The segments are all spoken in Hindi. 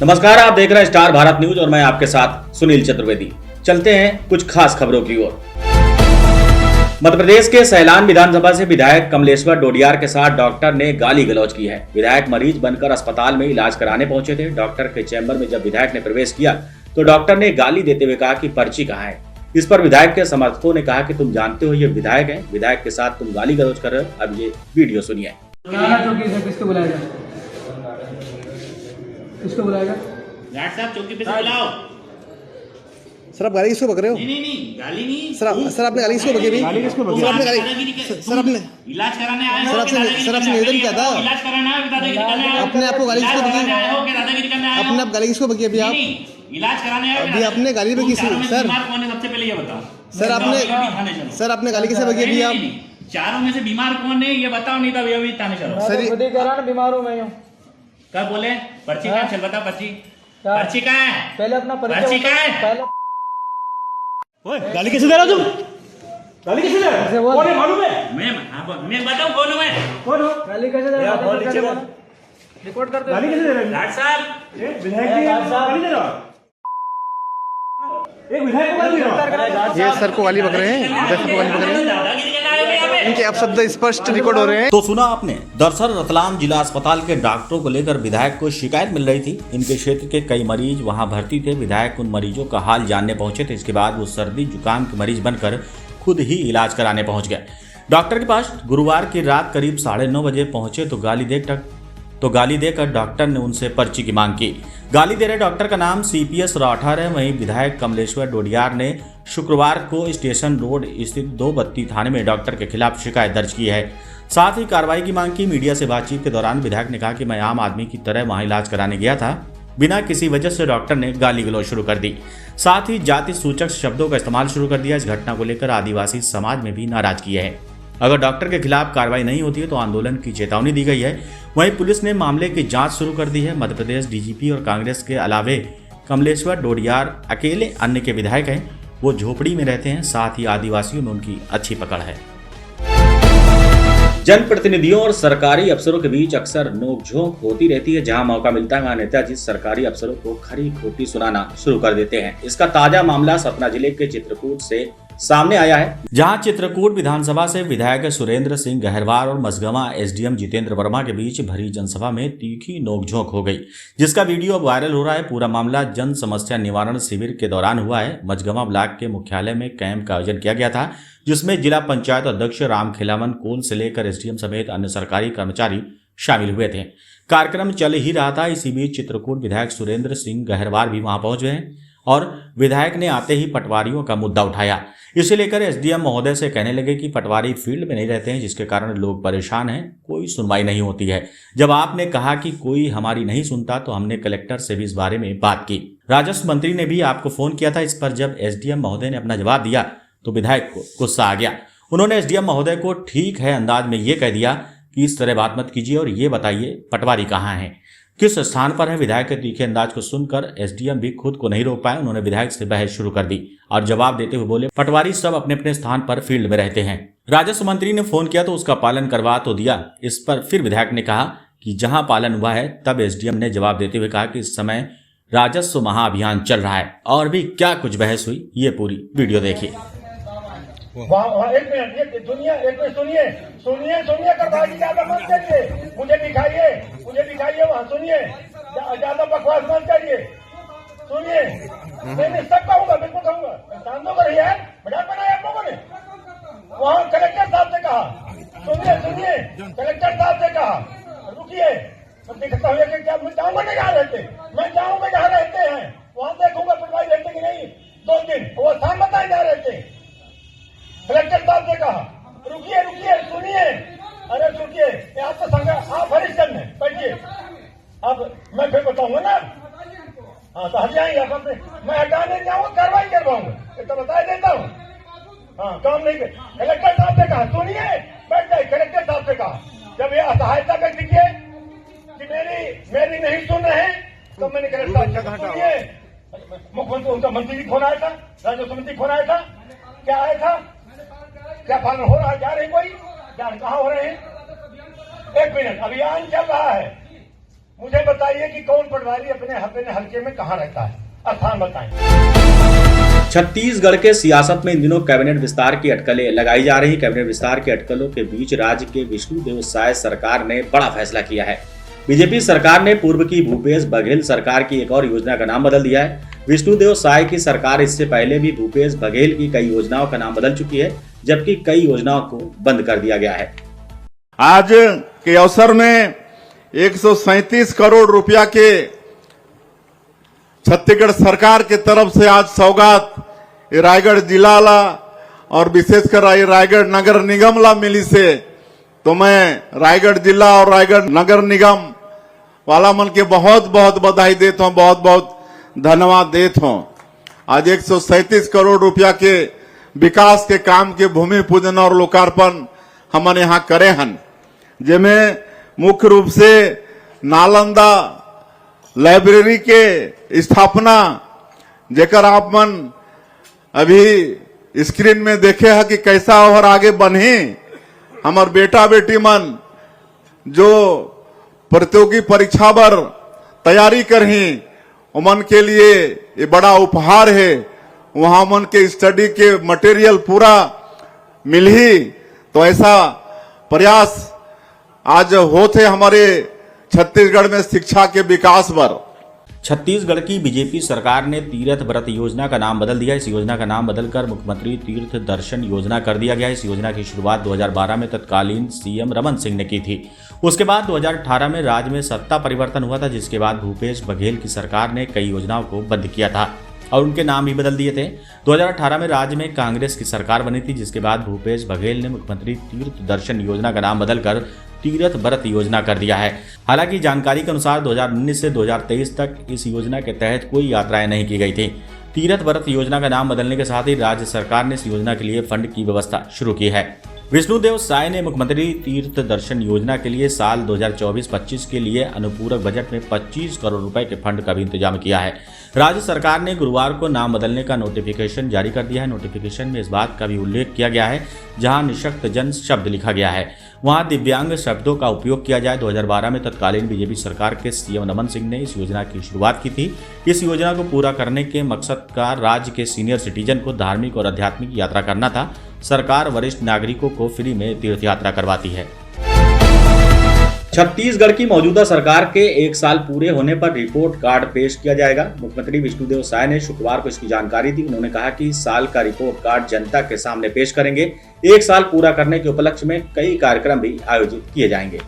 नमस्कार, आप देख रहे हैं स्टार भारत न्यूज और मैं आपके साथ सुनील चतुर्वेदी। चलते हैं कुछ खास खबरों की ओर। मध्य प्रदेश के सैलान विधानसभा से विधायक कमलेश्वर डोडियार के साथ डॉक्टर ने गाली गलौज की है। विधायक मरीज बनकर अस्पताल में इलाज कराने पहुंचे थे। डॉक्टर के चैम्बर में जब विधायक ने प्रवेश किया तो डॉक्टर ने गाली देते हुए कहा कि पर्ची कहाँ है। इस पर विधायक के समर्थकों ने कहा कि तुम जानते हो ये विधायक है, विधायक के साथ तुम गाली गलौज कर रहे हो। अब ये वीडियो सुनिए। किसको बुलाएगा? किसको बुलाएगा? गार्ड साहब चौकी पे से बुलाओ। सर आप गाली किसको बक रहे हो? नहीं गाली नहीं। सर आपने गाली किसको बकी? गाली किसको बकी? सर आपने इलाज कराने आए हो? सर आपसे निवेदन किया था। इलाज कराना है, दादागिरी करने आए हो? अपने आप को गाली किसको बकी? दादागिरी करने आए हो? अपने आप गाली किसको बकी अभी आप? इलाज कराने आए हो? अभी आपने गाली बकी सर? बीमार कौन है सबसे पहले ये बताओ। सर आपने गाली किसे बकी अभी आप? चारों में से बीमार कौन है ये बताओ, नहीं तो अभी थाने चलो। सर बीमार हूँ मैं। कब बोले? पर्ची कहाँ? चल बता पर्ची कहाँ है? पहले अपना पर्ची कहाँ है? पहले गाली कैसे दे रहे हो तुम? गाली कैसे दे रहे हो? कौन है मालूम है? मैं बताऊं कौन हूँ मैं? कौन हो? गाली कैसे दे रहे हो? रिकॉर्ड कर दो। गाली कैसे दे रहे हो? गार्ड साहब विधायक जी गाली दे रहे हो? एक विधायक को गाली दे रहे हो? ये सर को गाली बक रहे हैं। विधायक को गाली बक रहे हैं। दादागिरी करने आए हो यहाँ पे? इनके अपशब्द स्पष्ट रिकॉर्ड हो रहे हैं। तो सुना आपने, दरअसल रतलाम जिला अस्पताल के डॉक्टरों को लेकर विधायक को शिकायत मिल रही थी। इनके क्षेत्र के कई मरीज वहां भर्ती थे। विधायक उन मरीजों का हाल जानने पहुंचे थे। इसके बाद वो सर्दी जुकाम के मरीज बनकर खुद ही इलाज कराने पहुंच गए। डॉक्टर के पास गुरुवार की रात करीब 9:30 बजे पहुंचे तो गाली देकर डॉक्टर ने उनसे पर्ची की मांग की। गाली दे रहे डॉक्टर का नाम CPS राठौर है। वहीं विधायक कमलेश्वर डोडियार ने शुक्रवार को स्टेशन रोड स्थित 2 बत्ती थाने में डॉक्टर के खिलाफ शिकायत दर्ज की है। साथ ही कार्रवाई की मांग की। मीडिया से बातचीत के दौरान विधायक ने कहा कि मैं आम आदमी की तरह वहां इलाज कराने गया था। बिना किसी वजह से डॉक्टर ने गाली गलौज शुरू कर दी। साथ ही जाति सूचक शब्दों का इस्तेमाल शुरू कर दिया। इस घटना को लेकर आदिवासी समाज में भी नाराजगी है। अगर डॉक्टर के खिलाफ कार्रवाई नहीं होती है तो आंदोलन की चेतावनी दी गई है। वहीं पुलिस ने मामले की जांच शुरू कर दी है। मध्य प्रदेश DGP और कांग्रेस के अलावे कमलेश्वर डोडियार अकेले अन्य के विधायक हैं। वो झोपड़ी में रहते हैं। साथ ही आदिवासियों में उनकी अच्छी पकड़ है। जनप्रतिनिधियों और सरकारी अफसरों के बीच अक्सर नोकझोंक होती रहती है। जहां मौका मिलता है वहां नेताजी सरकारी अफसरों को खरी खोटी सुनाना शुरू कर देते हैं। इसका ताजा मामला सतना जिले के चित्रकूट से सामने आया है, जहां चित्रकूट विधानसभा से विधायक सुरेंद्र सिंह गहरवार और मझगवां SDM जितेंद्र वर्मा के बीच भरी जनसभा में तीखी नोकझोंक हो गई, जिसका वीडियो अब वायरल हो रहा है। पूरा मामला जन समस्या निवारण शिविर के दौरान हुआ है। मझगवां ब्लॉक के मुख्यालय में कैंप का आयोजन किया गया था, जिसमें जिला पंचायत अध्यक्ष राम खिलावन कोल से लेकर SDM समेत अन्य सरकारी कर्मचारी शामिल हुए थे। कार्यक्रम चल ही रहा था। इसी बीच चित्रकूट विधायक सुरेंद्र सिंह गहरवार भी वहां पहुंच गए और विधायक ने आते ही पटवारियों का मुद्दा उठाया। इसे लेकर SDM महोदय से कहने लगे कि पटवारी फील्ड में नहीं रहते हैं, जिसके कारण लोग परेशान हैं, कोई सुनवाई नहीं होती है। जब आपने कहा कि कोई हमारी नहीं सुनता तो हमने कलेक्टर से भी इस बारे में बात की। राजस्व मंत्री ने भी आपको फोन किया था। इस पर जब SDM महोदय ने अपना जवाब दिया तो विधायक को गुस्सा आ गया। उन्होंने SDM महोदय को ठीक है अंदाज में ये कह दिया कि इस तरह बात मत कीजिए और ये बताइए पटवारी कहाँ है, किस स्थान पर है। विधायक के तीखे अंदाज को सुनकर SDM भी खुद को नहीं रोक पाए। उन्होंने विधायक से बहस शुरू कर दी और जवाब देते हुए बोले, पटवारी सब अपने अपने स्थान पर फील्ड में रहते हैं। राजस्व मंत्री ने फोन किया तो उसका पालन करवा तो दिया। इस पर फिर विधायक ने कहा कि जहां पालन हुआ है। तब SDM ने जवाब देते हुए कहा कि इस समय राजस्व महाअभियान चल रहा है। और भी क्या कुछ बहस हुई, ये पूरी वीडियो देखिए। वहाँ एक मिनट सुनिए करवाई ज्यादा मत करिए। मुझे दिखाइए वहाँ सुनिए, ज्यादा बकवास मत करिए। सुनिए, मैं सब कहूँगा, बिल्कुल कहूँगा। शांतों को रही है, मजाक बनाया आप लोगों ने। वहाँ कलेक्टर साहब से कहा, सुनिए कलेक्टर साहब से कहा, रुकिए मैं दिखता हूँ कि क्या मैं जाऊँगा नहीं जहाँ रहते, मैं जाऊँगा जहाँ रहते हैं वहाँ देखूंगा पटवारी रहते कि नहीं। 2 दिन वो स्थान बताए जा रहते हैं। कलेक्टर साहब ने कहा रुकिए सुनिए, अरे रुकिए, आप तो संग आप वरिष्ठ हैं, बैठिए। अब मैं फिर बताऊंगा ना। हाँ तो हट जाएंगे आप अपने, मैं हटाने जाऊंगा, कार्रवाई करवाऊंगा, ये तो बता देता हूँ। हाँ काम नहीं कर। कलेक्टर साहब ने कहा सुनिए, बैठ जाए। कलेक्टर साहब से कहा जब ये असहायता कर दीजिए कि मेरी नहीं सुन रहे तो मैंने कलेक्टर साहब से सुनिए। मुख्यमंत्री उनका मंत्री फोन आया था, राजस्व मंत्री फोन आया था, क्या आया था, क्या पालन हो रहा है, जा रहे कोई, कहाँ हो रहे हैं। 1 मिनट, अभियान चल रहा है, मुझे बताइए कि कौन पटवारी अपने हल्के में कहाँ रहता है, स्थान बताएं। छत्तीसगढ़ के सियासत में इन दिनों कैबिनेट विस्तार की अटकलें लगाई जा रही। कैबिनेट विस्तार की अटकलों के बीच राज्य के विष्णुदेव साय सरकार ने बड़ा फैसला किया है। बीजेपी सरकार ने पूर्व की भूपेश बघेल सरकार की एक और योजना का नाम बदल दिया है। विष्णुदेव साय की सरकार इससे पहले भी भूपेश बघेल की कई योजनाओं का नाम बदल चुकी है, जबकि कई योजनाओं को बंद कर दिया गया है। आज के अवसर में 137 करोड़ रुपया के छत्तीसगढ़ सरकार के तरफ से आज सौगात रायगढ़ जिला ला और विशेषकर रायगढ़ नगर निगम ला मिली से, तो मैं रायगढ़ जिला और रायगढ़ नगर निगम वाला मन के बहुत बहुत बधाई देता हूं, बहुत बहुत धन्यवाद देता हूं। आज 137 करोड़ रुपया के विकास के काम के भूमि पूजन और लोकार्पण हमने यहाँ करे हन, जिसमें मुख्य रूप से नालंदा लाइब्रेरी के स्थापना, जेकर आप मन अभी स्क्रीन में देखे है कि कैसा और आगे बढ़ी। हमार बेटा बेटी मन जो प्रतियोगी परीक्षा बर तैयारी करही, उमन के लिए ये बड़ा उपहार है। वहां मन के स्टडी के मटेरियल पूरा मिलही, तो ऐसा प्रयास आज होते हमारे छत्तीसगढ़ में शिक्षा के विकास पर। छत्तीसगढ़ की बीजेपी सरकार ने तीर्थ व्रत योजना का नाम बदल दिया। इस योजना का नाम बदलकर मुख्यमंत्री तीर्थ दर्शन योजना कर दिया गया। इस योजना की शुरुआत 2012 में तत्कालीन सीएम रमन सिंह ने की थी। उसके बाद 2018 में राज्य में सत्ता परिवर्तन हुआ था, जिसके बाद भूपेश बघेल की सरकार ने कई योजनाओं को बंद किया था और उनके नाम भी बदल दिए थे। 2018 में राज्य में कांग्रेस की सरकार बनी थी, जिसके बाद भूपेश बघेल ने मुख्यमंत्री तीर्थ दर्शन योजना का नाम बदलकर तीर्थ व्रत योजना कर दिया है। हालांकि जानकारी के अनुसार 2019 से 2023 तक इस योजना के तहत कोई यात्राएं नहीं की गई थी। तीर्थ व्रत योजना का नाम बदलने के साथ ही राज्य सरकार ने इस योजना के लिए फंड की व्यवस्था शुरू की है। विष्णुदेव साय ने मुख्यमंत्री तीर्थ दर्शन योजना के लिए साल 2024-25 के लिए अनुपूरक बजट में 25 करोड़ रुपए के फंड का भी इंतजाम किया है। राज्य सरकार ने गुरुवार को नाम बदलने का नोटिफिकेशन जारी कर दिया है। नोटिफिकेशन में इस बात का भी उल्लेख किया गया है, जहां निशक्त जन शब्द लिखा गया है वहां दिव्यांग शब्दों का उपयोग किया जाए। 2012 में तत्कालीन बीजेपी सरकार के सीएम रमन सिंह ने इस योजना की शुरुआत की थी। इस योजना को पूरा करने के मकसद का राज्य के सीनियर सिटीजन को धार्मिक और आध्यात्मिक यात्रा करना था। सरकार वरिष्ठ नागरिकों को फ्री में तीर्थ यात्रा करवाती है। छत्तीसगढ़ की मौजूदा सरकार के 1 साल पूरे होने पर रिपोर्ट कार्ड पेश किया जाएगा। मुख्यमंत्री विष्णुदेव साय ने शुक्रवार को इसकी जानकारी दी। उन्होंने कहा कि इस साल का रिपोर्ट कार्ड जनता के सामने पेश करेंगे। 1 साल पूरा करने के उपलक्ष्य में कई कार्यक्रम भी आयोजित किए जाएंगे।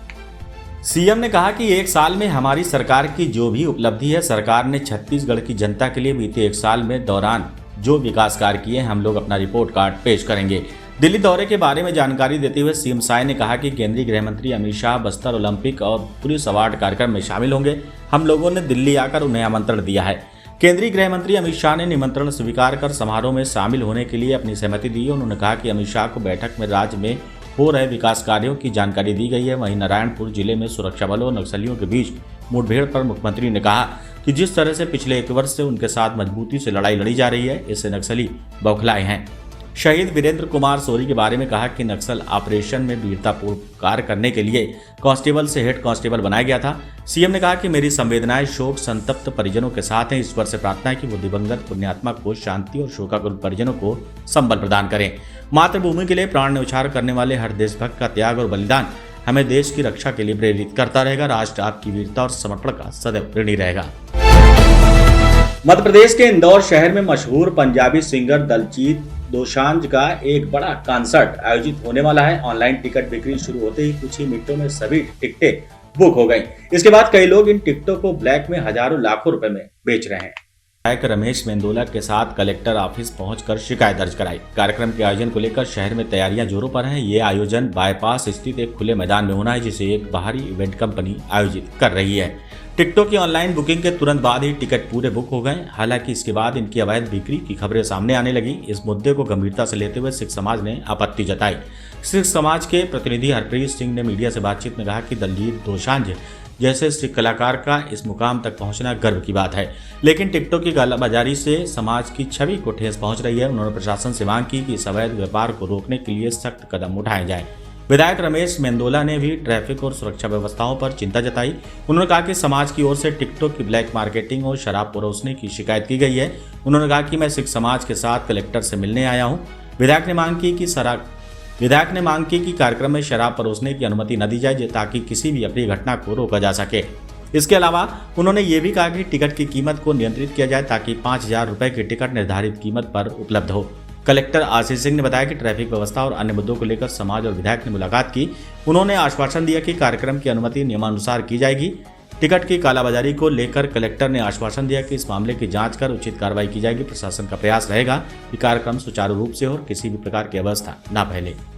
सीएम ने कहा कि 1 साल में हमारी सरकार की जो भी उपलब्धि है, सरकार ने छत्तीसगढ़ की जनता के लिए बीते 1 साल में दौरान जो विकास कार्य किए, हम लोग अपना रिपोर्ट कार्ड पेश करेंगे। दिल्ली दौरे के बारे में जानकारी देते हुए सीएम साय ने कहा कि केंद्रीय गृह मंत्री अमित शाह बस्तर ओलंपिक और पुलिस अवार्ड कार्यक्रम में शामिल होंगे। हम लोगों ने दिल्ली आकर उन्हें आमंत्रण दिया है। केंद्रीय गृह मंत्री अमित शाह ने निमंत्रण स्वीकार कर समारोह में शामिल होने के लिए अपनी सहमति दी। उन्होंने कहा कि अमित शाह को बैठक में राज्य में हो रहे विकास कार्यों की जानकारी दी गई है। वहीं नारायणपुर जिले में सुरक्षा बलों और नक्सलियों के बीच मुठभेड़ पर मुख्यमंत्री ने कहा कि जिस तरह से पिछले 1 वर्ष से उनके साथ मजबूती से लड़ाई लड़ी जा रही है, इससे नक्सली बौखलाए हैं। शहीद वीरेंद्र कुमार सोरी के बारे में कहा कि नक्सल ऑपरेशन में वीरतापूर्ण कार्य करने के लिए कांस्टेबल से हेड कांस्टेबल बनाया गया था। सीएम ने कहा कि मेरी संवेदनाएं शोक संतप्त परिजनों के साथ हैं। ईश्वर से प्रार्थना है कि वो दिवंगत पुण्यात्मा को शांति और शोकाकुल परिजनों को संबल प्रदान करें। मातृभूमि के लिए प्राण न्यौछावर करने वाले हर देशभक्त का त्याग और बलिदान हमें देश की रक्षा के लिए प्रेरित करता रहेगा। राष्ट्र आपकी वीरता और समर्पण का सदैव ऋणी रहेगा। मध्य प्रदेश के इंदौर शहर में मशहूर पंजाबी सिंगर दलजीत दोसांझ का एक बड़ा कॉन्सर्ट आयोजित होने वाला है। ऑनलाइन टिकट बिक्री शुरू होते ही कुछ ही मिनटों में सभी टिकटें बुक हो गई। इसके बाद कई लोग इन टिकटों को ब्लैक में हजारों लाखों रुपए में बेच रहे हैं। विधायक रमेश मेंदोला के साथ कलेक्टर ऑफिस पहुंचकर शिकायत दर्ज कराई। कार्यक्रम के आयोजन को लेकर शहर में तैयारियां जोरों पर हैं। ये आयोजन बाईपास स्थित एक खुले मैदान में होना है, जिसे एक बाहरी इवेंट कंपनी आयोजित कर रही है। टिकटों की ऑनलाइन बुकिंग के तुरंत बाद ही टिकट पूरे बुक हो गए। हालांकि इसके बाद इनकी अवैध बिक्री की खबरें सामने आने लगी। इस मुद्दे को गंभीरता से लेते हुए सिख समाज ने आपत्ति जताई। सिख समाज के प्रतिनिधि हरप्रीत सिंह ने मीडिया से बातचीत में कहा कि दलजीत दोसांझ जैसे सिख कलाकार का इस मुकाम तक पहुंचना गर्व की बात है, लेकिन टिकटों की कालाबाजारी से समाज की छवि को ठेस पहुंच रही है। उन्होंने प्रशासन से मांग की कि इस अवैध व्यापार को रोकने के लिए सख्त कदम उठाए जाए। विधायक रमेश मेंदोला ने भी ट्रैफिक और सुरक्षा व्यवस्थाओं पर चिंता जताई। उन्होंने कहा कि समाज की ओर से टिकटॉक की ब्लैक मार्केटिंग और शराब परोसने की शिकायत की गई है। उन्होंने कहा कि मैं सिख समाज के साथ कलेक्टर से मिलने आया हूं। विधायक ने मांग की कि कार्यक्रम में शराब परोसने की अनुमति न दी जाए ताकि किसी भी अप्रिय घटना को रोका जा सके। इसके अलावा उन्होंने ये भी कहा कि टिकट की कीमत को नियंत्रित किया जाए ताकि 5,000 रुपए की टिकट निर्धारित कीमत पर उपलब्ध हो। कलेक्टर आशीष सिंह ने बताया कि ट्रैफिक व्यवस्था और अन्य मुद्दों को लेकर समाज और विधायक ने मुलाकात की। उन्होंने आश्वासन दिया कि कार्यक्रम की अनुमति नियमानुसार की जाएगी। टिकट की कालाबाजारी को लेकर कलेक्टर ने आश्वासन दिया कि इस मामले की जांच कर उचित कार्रवाई की जाएगी। प्रशासन का प्रयास रहेगा कि कार्यक्रम सुचारू रूप से हो और किसी भी प्रकार की अव्यवस्था न फैले।